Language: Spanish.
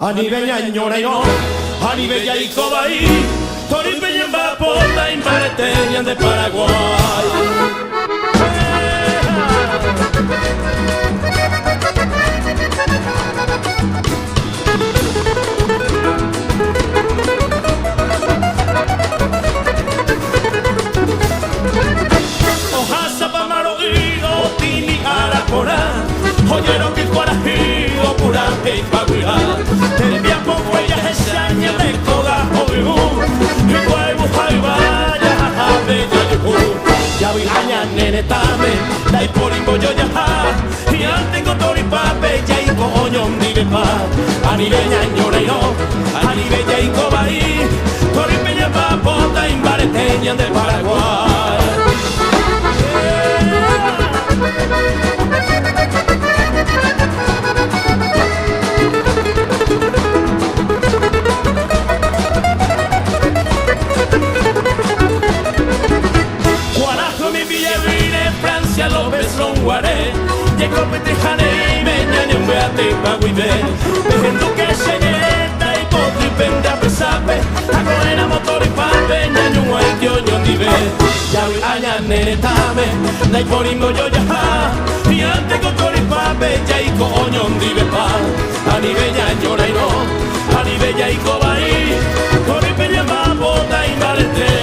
Ani beña ñora no, ani bella y cobaí, tori peña bapota imbareteñan de Paraguay. Ojasa pamaro ido tini arapora, oyeron que cuarajido pura que paguira. El viapo huella esaña de coda oigu, y cuaibu vaya a bella yuhu. Ya vi aña nene tame, dai porimbo yo ya ha, y ante con tori pape ya y coño dive pa. Ani beña ñora y no, ani bella y cobaí, tori peña papota imbareteñan de Paraguay. Guarajo mi villa vine, Francia López Longuaré, llegó Petrijane y Meñaño un beate paguibe, dejando que se nieta y potri pende a pesape, agoena motor y pape, ñaño un guay oño dive, ya vi aña nene tame, dai poringo yo ya ha, y ante con tori pape, ya y coño dive pa, ani bella ñora y no, ani bella y cobaí, tori peña ma bota y malete.